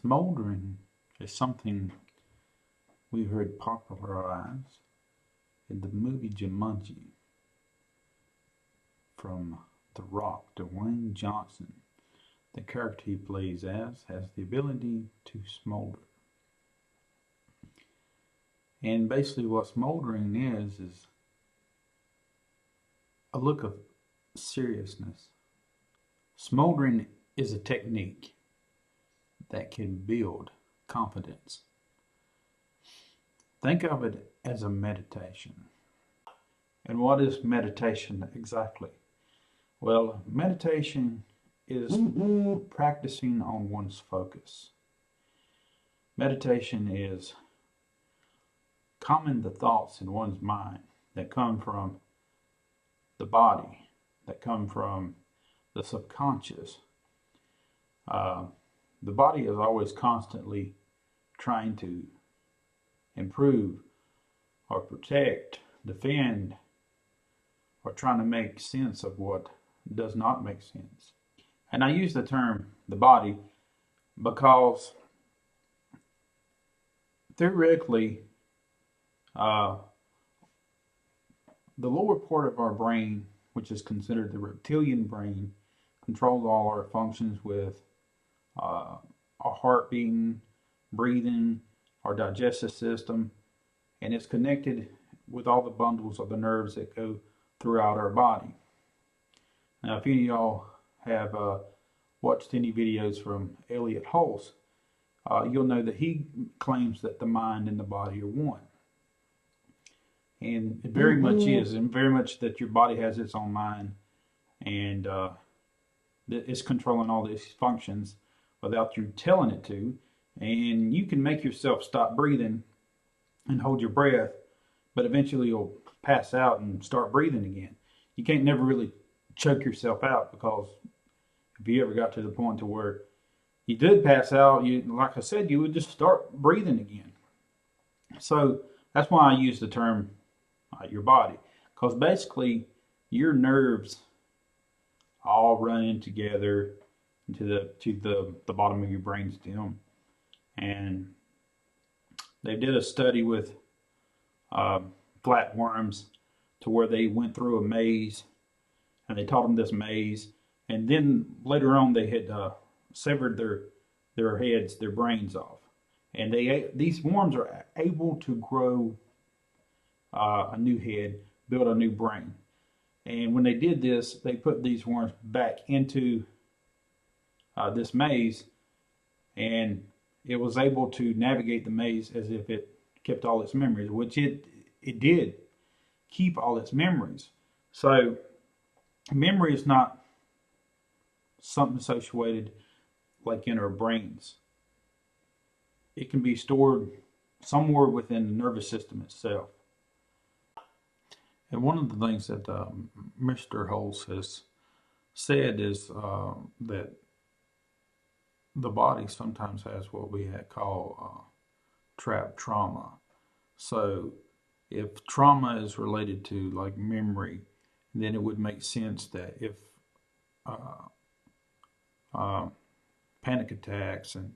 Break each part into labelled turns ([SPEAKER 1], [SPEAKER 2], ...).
[SPEAKER 1] Smoldering is something we heard popularized in the movie Jumanji from The Rock, Dwayne Johnson. The character he plays as has the ability to smolder. And basically what smoldering is a look of seriousness. Smoldering is a technique that can build confidence. Think of it as a meditation. And what is meditation exactly? Well, meditation is practicing on one's focus. Meditation is calming the thoughts in one's mind that come from the body, that come from the subconscious. The body is always constantly trying to improve or protect, defend, or trying to make sense of what does not make sense. And I use the term the body because theoretically, the lower part of our brain, which is considered the reptilian brain, controls all our functions with our heart beating, breathing, our digestive system, and it's connected with all the bundles of the nerves that go throughout our body. Now, if any of y'all have watched any videos from Elliot Hulse, you'll know that he claims that the mind and the body are one. And it very much is, and very much that your body has its own mind, and it's controlling all these functions without you telling it to. And you can make yourself stop breathing and hold your breath, but eventually you'll pass out and start breathing again. You can't never really choke yourself out, because if you ever got to the point to where you did pass out, like I said, you would just start breathing again. So that's why I use the term your body, because basically your nerves all run in together to the bottom of your brain stem. And they did a study with flatworms to where they went through a maze, and they taught them this maze, and then later on they had severed their heads, their brains off, and these worms are able to grow a new head, build a new brain. And when they did this, they put these worms back into this maze, and it was able to navigate the maze as if it kept all its memories, which it did keep all its memories. So memory is not something associated like in our brains. It can be stored somewhere within the nervous system itself. And one of the things that Mr. Hulse has said is that the body sometimes has what we call trapped trauma. So if trauma is related to like memory, then it would make sense that if panic attacks and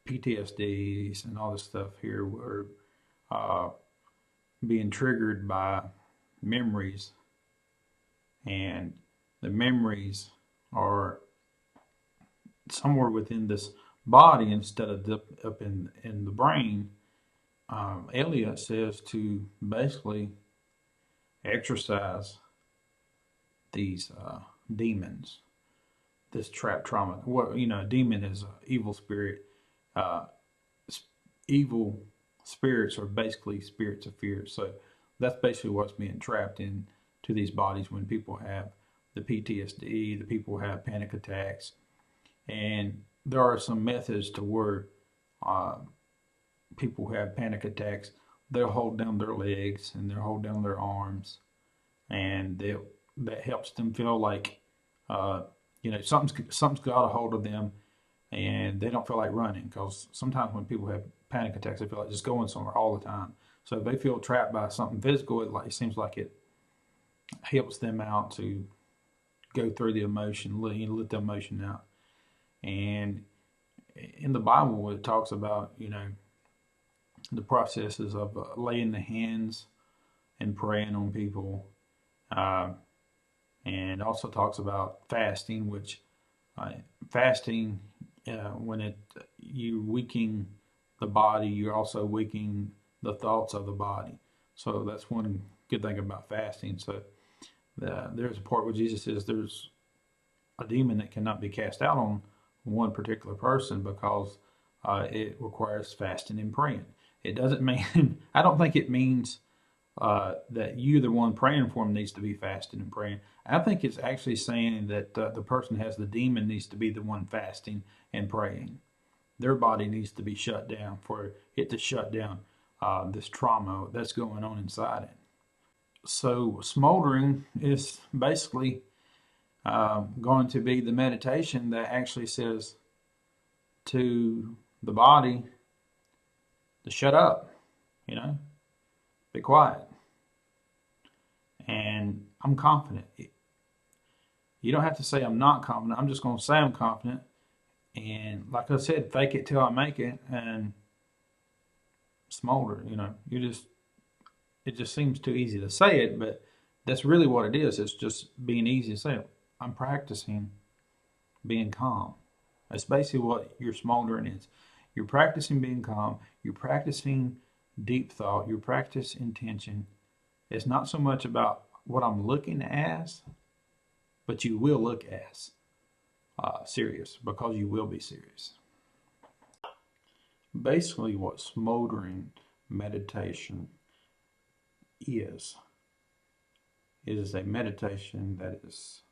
[SPEAKER 1] PTSDs and all this stuff here were being triggered by memories, and the memories are somewhere within this body instead of up in the brain. Elliot says to basically exercise these demons, this trapped trauma. What a demon is an evil spirit. Evil spirits are basically spirits of fear. So that's basically what's being trapped into these bodies when people have the PTSD, the people have panic attacks. And there are some methods to where people who have panic attacks, they'll hold down their legs and they'll hold down their arms, and that helps them feel like something's got a hold of them, and they don't feel like running, because sometimes when people have panic attacks, they feel like just going somewhere all the time. So if they feel trapped by something physical, it seems like it helps them out to go through the emotion, let the emotion out. And in the Bible, it talks about, the processes of laying the hands and praying on people, uh, and also talks about fasting, which uh, fasting, when you weakening the body, you're also weakening the thoughts of the body. So that's one good thing about fasting. So there's a part where Jesus says there's a demon that cannot be cast out on one particular person because it requires fasting and praying. It doesn't mean, I don't think it means that you, the one praying for him, needs to be fasting and praying. I think it's actually saying that the person has the demon needs to be the one fasting and praying. Their body needs to be shut down for it to shut down this trauma that's going on inside it. So, smoldering is basically going to be the meditation that actually says to the body to shut up, be quiet. And I'm confident. You don't have to say I'm not confident. I'm just going to say I'm confident. And like I said, fake it till I make it and smolder. It just seems too easy to say it, but that's really what it is. It's just being easy to say it. I'm practicing being calm. That's basically what your smoldering is. You're practicing being calm. You're practicing deep thought. You're practicing intention. It's not so much about what I'm looking as, but you will look as serious because you will be serious. Basically, what smoldering meditation is a meditation that is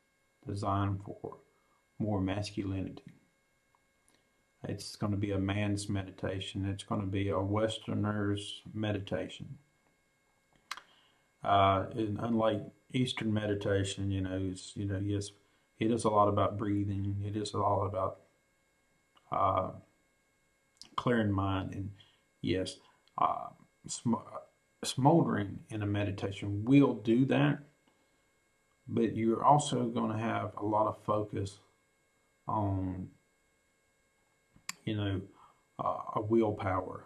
[SPEAKER 1] designed for more masculinity. It's going to be a man's meditation. It's going to be a Westerner's meditation. And unlike Eastern meditation, yes, it is a lot about breathing. It is a lot about clearing mind. And yes, smoldering in a meditation will do that, but you're also going to have a lot of focus on, a willpower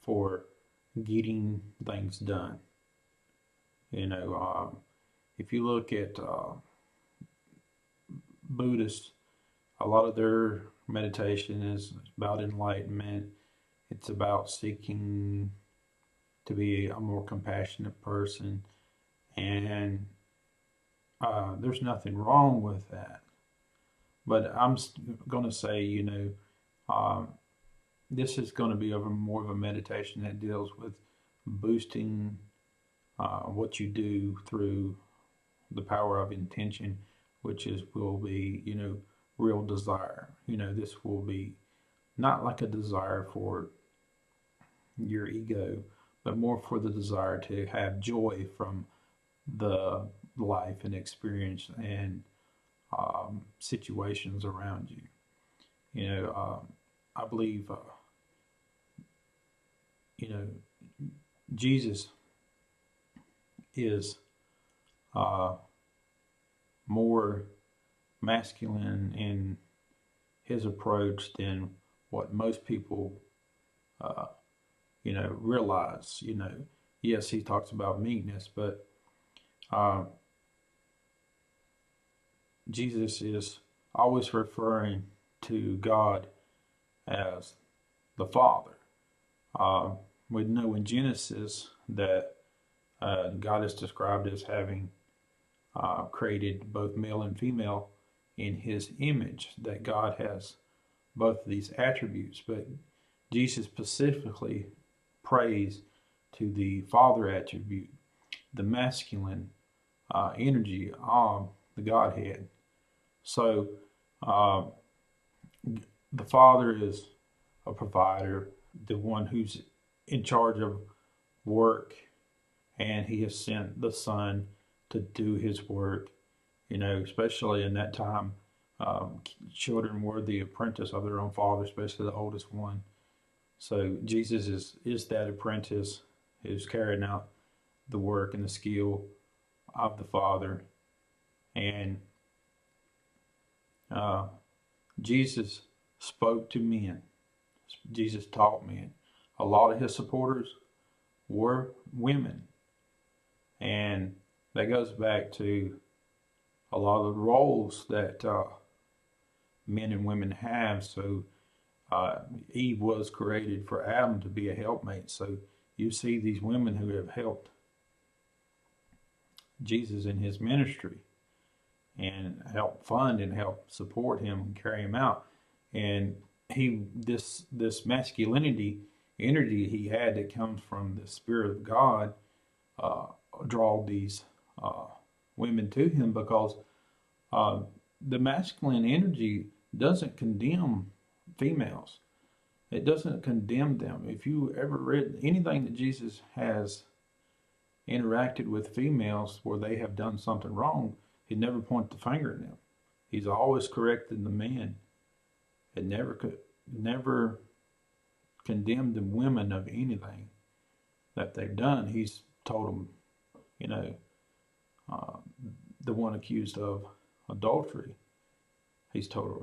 [SPEAKER 1] for getting things done. If you look at Buddhists, a lot of their meditation is about enlightenment. It's about seeking to be a more compassionate person. And there's nothing wrong with that. But I'm going to say, this is going to be more of a meditation that deals with boosting what you do through the power of intention, which will be, real desire. This will be not like a desire for your ego, but more for the desire to have joy from the life and experience and situations around you. I believe, Jesus is more masculine in his approach than what most people, realize. Yes, he talks about meekness, but Jesus is always referring to God as the Father. We know in Genesis that God is described as having created both male and female in his image, that God has both of these attributes. But Jesus specifically prays to the Father attribute, the masculine energy of the Godhead. So the Father is a provider, the one who's in charge of work, and he has sent the Son to do his work. Especially in that time, children were the apprentice of their own father, especially the oldest one. So Jesus is that apprentice who's carrying out the work and the skill of the Father. And Jesus spoke to men. Jesus taught men. A lot of his supporters were women. And that goes back to a lot of the roles that men and women have. So Eve was created for Adam to be a helpmate. So you see these women who have helped Jesus in his ministry and help fund and help support him and carry him out. And this masculinity energy he had that comes from the Spirit of God draw these women to him, because the masculine energy doesn't condemn females. It doesn't condemn them. If you ever read anything that Jesus has interacted with females where they have done something wrong, he never pointed the finger at them. He's always corrected the man. It never condemned the women of anything that they've done. He's told them, the one accused of adultery, he's told her,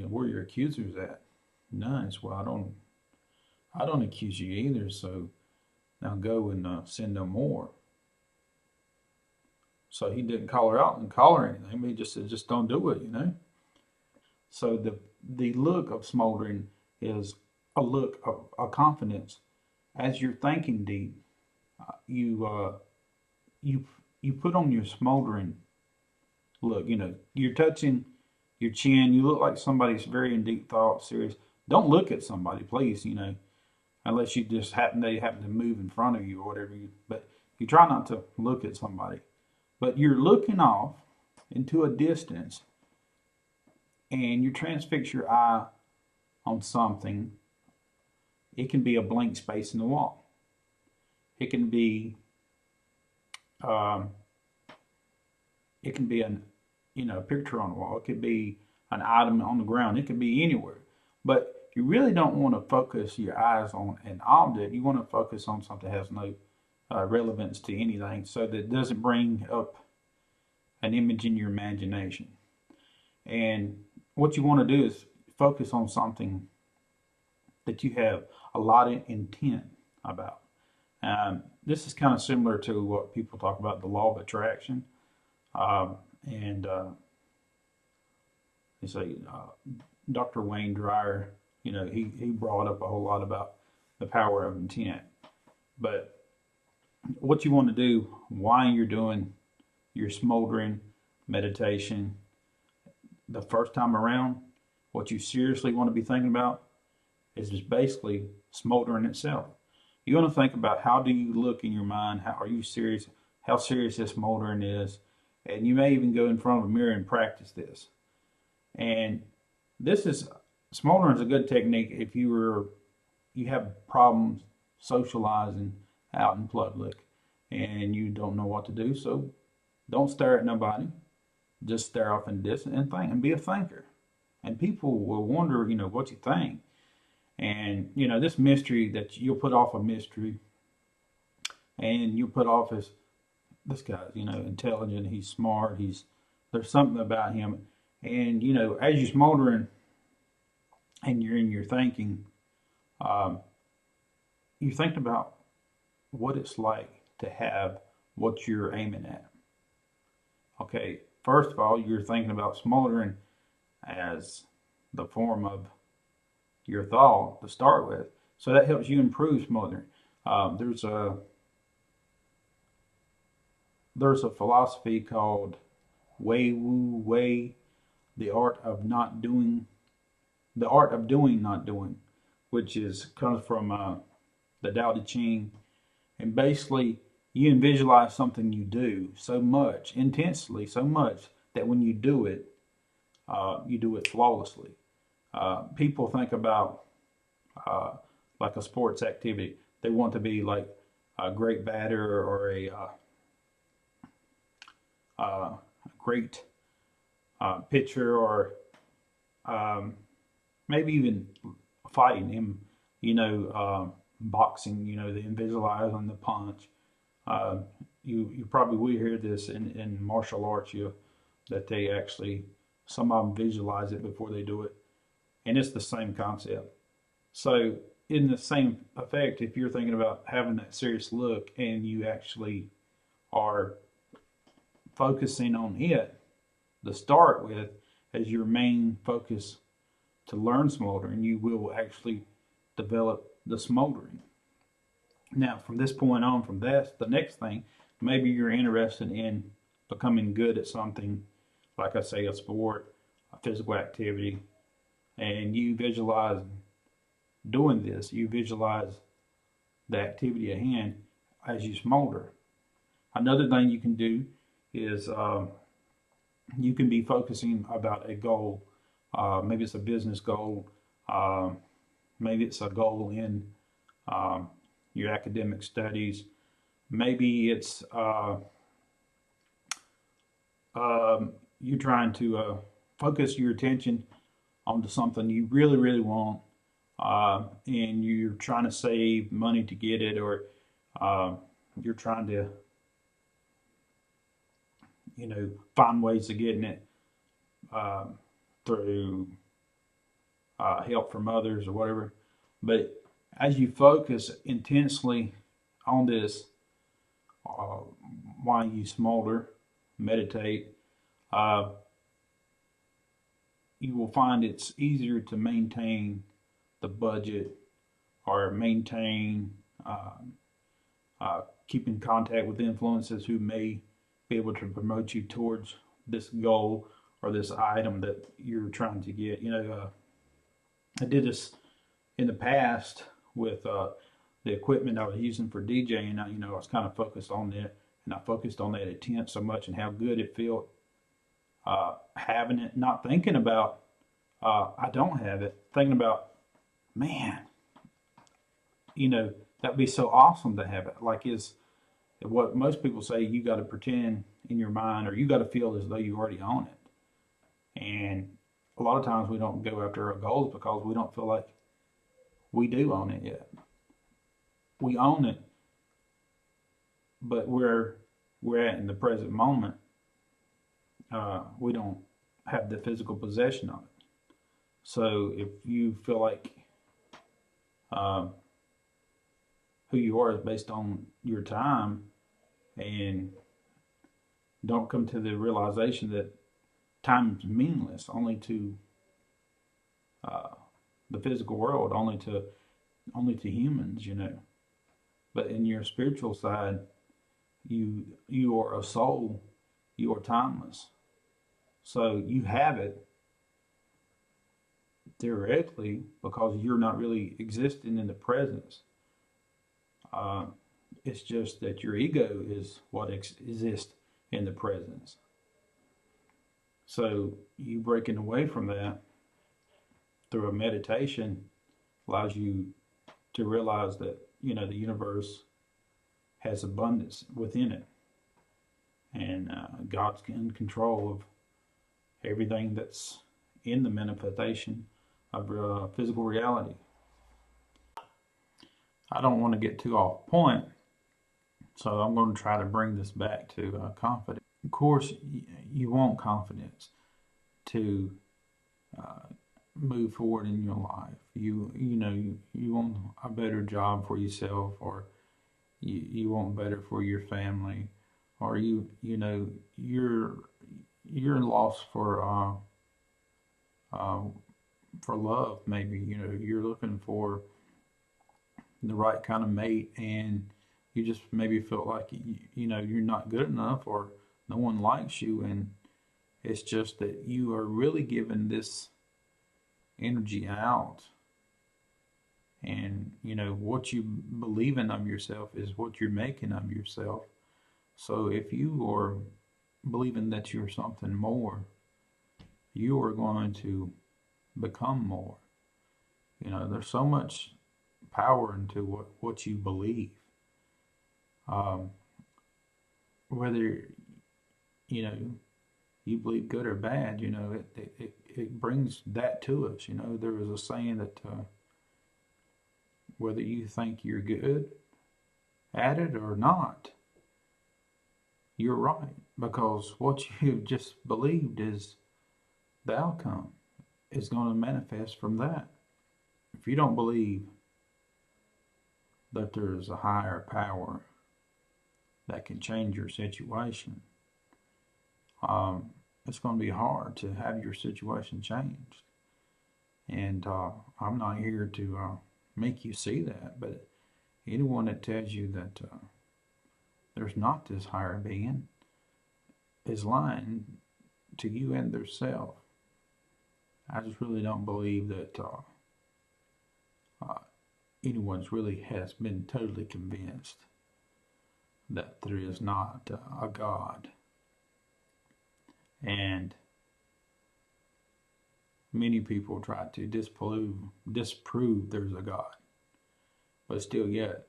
[SPEAKER 1] where are your accusers at? None. Well, I don't accuse you either. So now go and sin no more. So he didn't call her out and call her anything. But he just said, just don't do it. So the look of smoldering is a look of a confidence. As you're thinking deep, you put on your smoldering look. You're touching your chin. You look like somebody's very in deep thought, serious. Don't look at somebody, please. Unless you just happen to move in front of you or whatever. But you try not to look at somebody. But you're looking off into a distance, and you transfix your eye on something. It can be a blank space in the wall. It can be a picture on the wall. It could be an item on the ground. It could be anywhere. But you really don't want to focus your eyes on an object. You want to focus on something that has no relevance to anything, so that it doesn't bring up an image in your imagination. And what you want to do is focus on something that you have a lot of intent about. This is kind of similar to what people talk about, the law of attraction. They say Dr. Wayne Dyer, he brought up a whole lot about the power of intent. But what you want to do while you're doing your smoldering meditation the first time around, what you seriously want to be thinking about is just basically smoldering itself. You want to think about, how do you look in your mind? How are you serious? How serious this smoldering is? And you may even go in front of a mirror and practice this. And smoldering is a good technique if you have problems socializing out in public and you don't know what to do. So don't stare at nobody. Just stare off in the distance and think, and be a thinker. And people will wonder, what you think. And, this mystery that you'll put off a mystery, and you put off as, this guy's, intelligent, he's smart, there's something about him. And, as you're smoldering and you're in your thinking, you think about what it's like to have what you're aiming at. Okay, first of all, you're thinking about smoldering as the form of your thought to start with. So that helps you improve smoldering. There's a philosophy called Wei Wu Wei, the art of doing, not doing, which comes from the Tao Te Ching. And basically, you visualize something you do so much, intensely, so much, that when you do it flawlessly. People think about like a sports activity. They want to be like a great batter or a great pitcher, or maybe even fighting. Boxing. They visualize on the punch. You probably will hear this in martial arts. That they actually, some of them visualize it before they do it. And it's the same concept. So, in the same effect, if you're thinking about having that serious look and you actually are focusing on it to start with as your main focus to learn smoldering, you will actually develop the smoldering. Now, from this point on, from that, the next thing, maybe you're interested in becoming good at something, like I say, a sport, a physical activity, and you visualize doing this. You visualize the activity at hand as you smolder. Another thing you can do is you can be focusing about a goal. Maybe it's a business goal. Maybe it's a goal in your academic studies. Maybe it's you're trying to focus your attention onto something you really, really want, and you're trying to save money to get it, or you're trying to, find ways of getting it through help from others or whatever. But as you focus intensely on this, while you smolder, meditate, you will find it's easier to maintain the budget or maintain, keep in contact with influences who may be able to promote you towards this goal or this item that you're trying to get. I did this in the past with the equipment I was using for DJing. I was kind of focused on it, and I focused on that intent so much and how good it felt having it, not thinking about I don't have it, thinking about, man, that'd be so awesome to have it. Like, is what most people say, you got to pretend in your mind, or you got to feel as though you already own it. And a lot of times we don't go after our goals because we don't feel like we do own it yet. We own it, but we're at in the present moment, we don't have the physical possession of it. So if you feel like who you are is based on your time, and don't come to the realization that time is meaningless only to the physical world, only to humans, But in your spiritual side, you are a soul, you are timeless. So you have it theoretically because you're not really existing in the presence. It's just that your ego is what exists in the presence. So you breaking away from that through a meditation allows you to realize that, the universe has abundance within it. And God's in control of everything that's in the manifestation of physical reality. I don't want to get too off point, so I'm going to try to bring this back to confidence. Of course, you want confidence to move forward in your life. You want a better job for yourself, or you want better for your family, or you're lost for love. Maybe you're looking for the right kind of mate, and you just maybe feel like you're not good enough, or no one likes you, and it's just that you are really giving this energy out, and what you believe in of yourself is what you're making of yourself. So if you are believing that you're something more, you are going to become more. There's so much power into what you believe. Whether you believe good or bad, it brings that to us. There was a saying that whether you think you're good at it or not, you're right, because what you just believed is the outcome. is going to manifest from that. If you don't believe that there's a higher power that can change your situation, it's going to be hard to have your situation changed. And I'm not here to make you see that, but anyone that tells you that there's not this higher being is lying to you and their self. I just really don't believe that anyone's really has been totally convinced that there is not a God. And many people try to disprove there's a God. But still yet,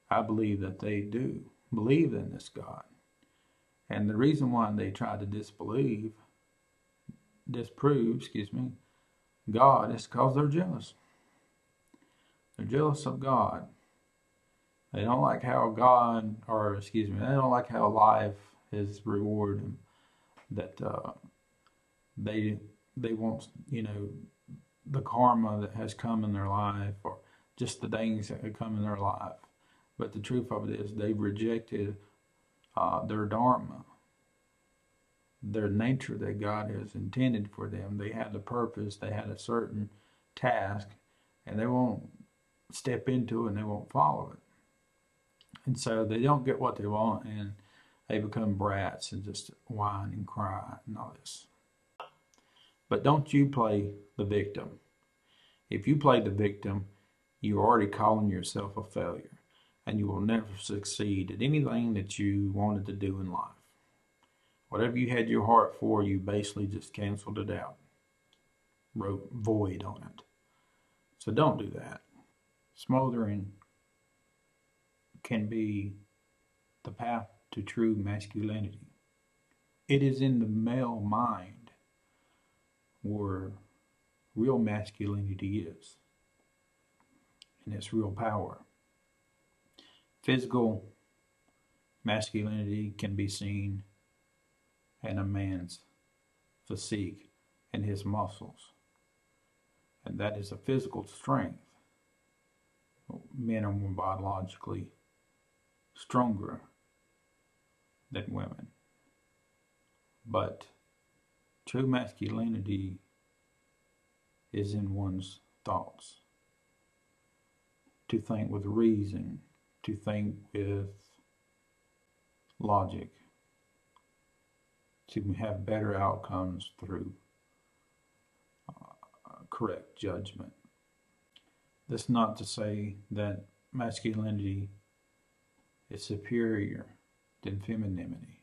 [SPEAKER 1] I believe that they do believe in this God. And the reason why they try to disprove, God is because they're jealous. They're jealous of God. They don't like how they don't like how life is rewarded them. That they want, the karma that has come in their life, or just the things that have come in their life. But the truth of it is they've rejected their dharma, their nature that God has intended for them. They had a purpose, they had a certain task, and they won't step into it and they won't follow it. And so they don't get what they want, and they become brats and just whine and cry and all this. But don't you play the victim. If you play the victim, you're already calling yourself a failure, and you will never succeed at anything that you wanted to do in life. Whatever you had your heart for, you basically just canceled it out, wrote void on it. So don't do that. Smoldering can be the path to true masculinity. It is in the male mind where real masculinity is, and its real power. Physical masculinity can be seen in a man's physique and his muscles, and that is a physical strength. Men are more biologically stronger than women, but true masculinity is in one's thoughts. To think with reason, to think with logic, to have better outcomes through correct judgment. That's not to say that masculinity is superior than femininity.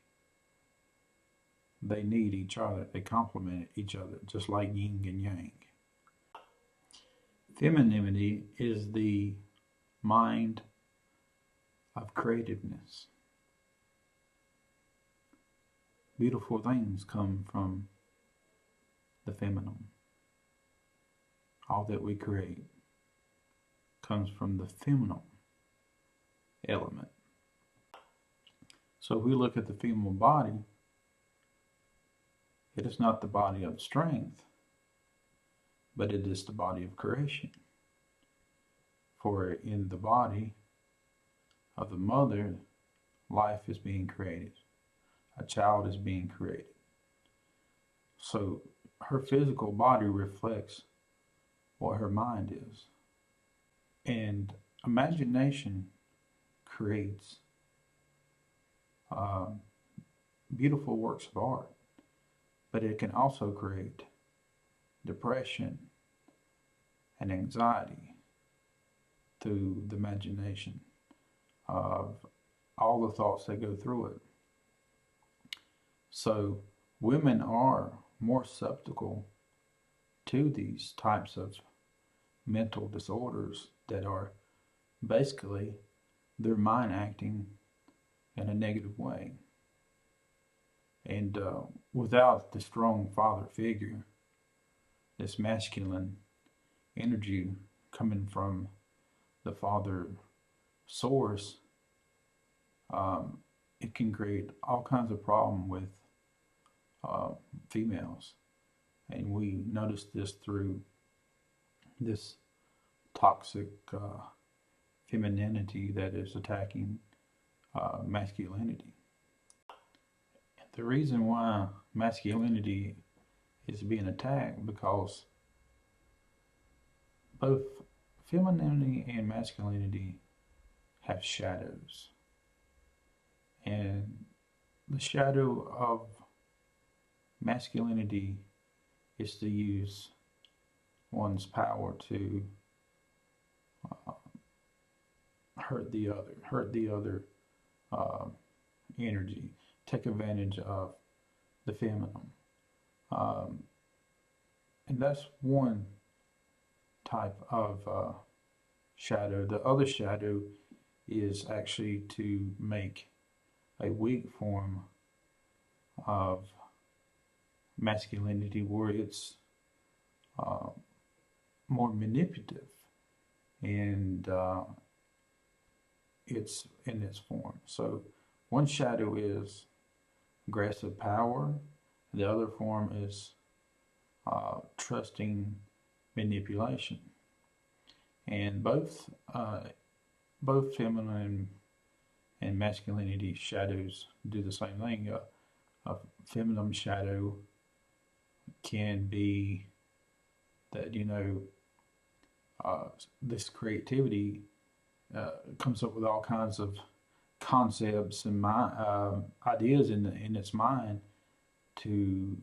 [SPEAKER 1] They need each other. They complement each other, just like yin and yang. Femininity is the mind of creativeness. Beautiful things come from the feminine. All that we create comes from the feminine element. So if we look at the female body, it is not the body of strength, but it is the body of creation. For in the body of the mother, life is being created. A child is being created. So her physical body reflects what her mind is. And imagination creates beautiful works of art, but it can also create depression and anxiety through the imagination of all the thoughts that go through it. So women are more susceptible to these types of mental disorders that are basically their mind acting in a negative way. And without the strong father figure, this masculine energy coming from the father source, it can create all kinds of problem with females. And we notice this through this toxic femininity that is attacking masculinity. The reason why masculinity is being attacked because both femininity and masculinity have shadows. And the shadow of masculinity is to use one's power to hurt the other uh, energy, take advantage of the feminine. Um, and that's one type of shadow. The other shadow is actually to make a weak form of masculinity where it's uh, more manipulative and it's in its form. So one shadow is aggressive power, the other form is trusting manipulation. And both feminine and masculinity shadows do the same thing. A feminine shadow can be that, this creativity comes up with all kinds of concepts and ideas in its mind to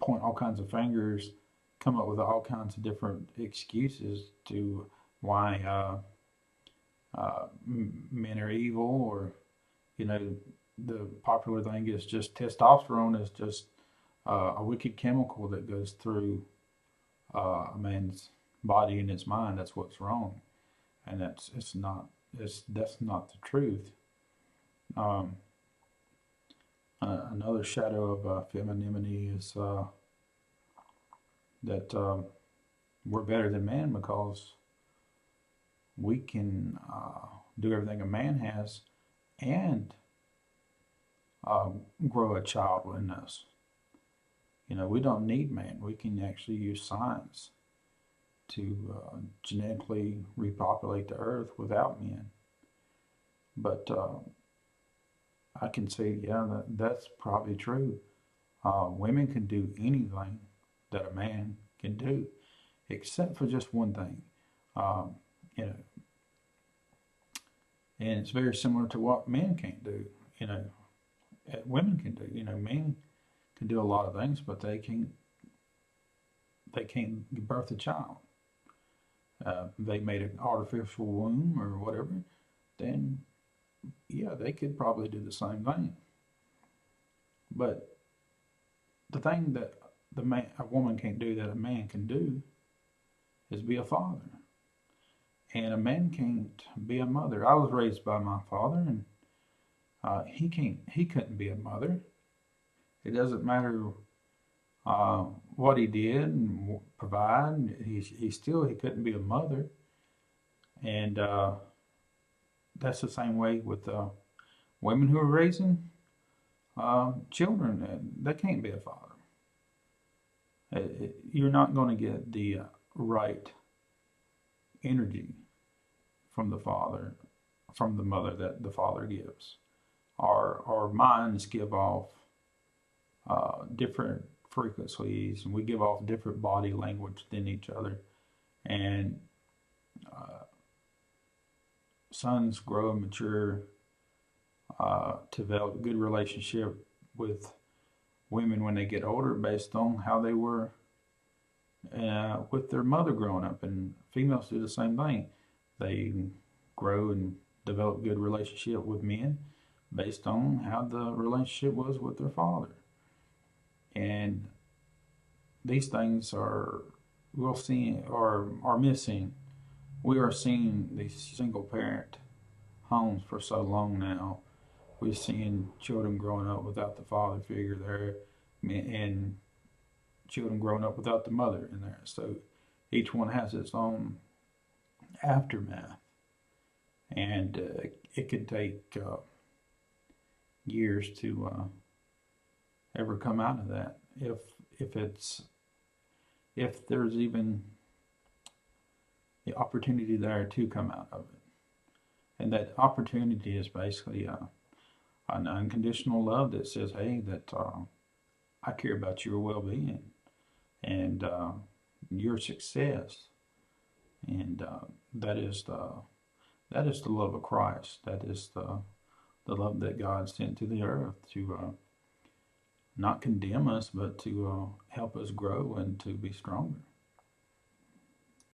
[SPEAKER 1] point all kinds of fingers, come up with all kinds of different excuses to why men are evil, or the popular thing is just testosterone is just a wicked chemical that goes through a man's body and his mind. That's what's wrong, and that's not the truth. Um, Another shadow of femininity is that we're better than men because we can do everything a man has and grow a child within us. We don't need man. We can actually use science to genetically repopulate the earth without men. But I can say, yeah, that's probably true. Women can do anything that a man can do, except for just one thing. Um, you know, and it's very similar to what men can't do. Women can do. Men can do a lot of things, but they can't give birth a child. They made an artificial womb or whatever, then yeah, they could probably do the same thing. But the thing that a woman can't do that a man can do is be a father, and a man can't be a mother. I was raised by my father, and he couldn't be a mother. It doesn't matter what he did and provide. He couldn't be a mother, and that's the same way with women who are raising children. They can't be a father. You're not going to get the right energy from the father, from the mother that the father gives. Our minds give off different frequencies, and we give off different body language than each other. And sons grow and mature to develop a good relationship with women when they get older based on how they were with their mother growing up. And females do the same thing. They grow and develop a good relationship with men based on how the relationship was with their father. And these things are missing. We are seeing these single parent homes for so long now. We're seeing children growing up without the father figure there, and children growing up without the mother in there. So each one has its own aftermath, and it could take years to ever come out of that if there's even the opportunity there to come out of it. And that opportunity is basically an unconditional love that says, hey, that I care about your well-being and your success. And that is the love of Christ. That is the love that God sent to the earth to not condemn us, but to help us grow and to be stronger.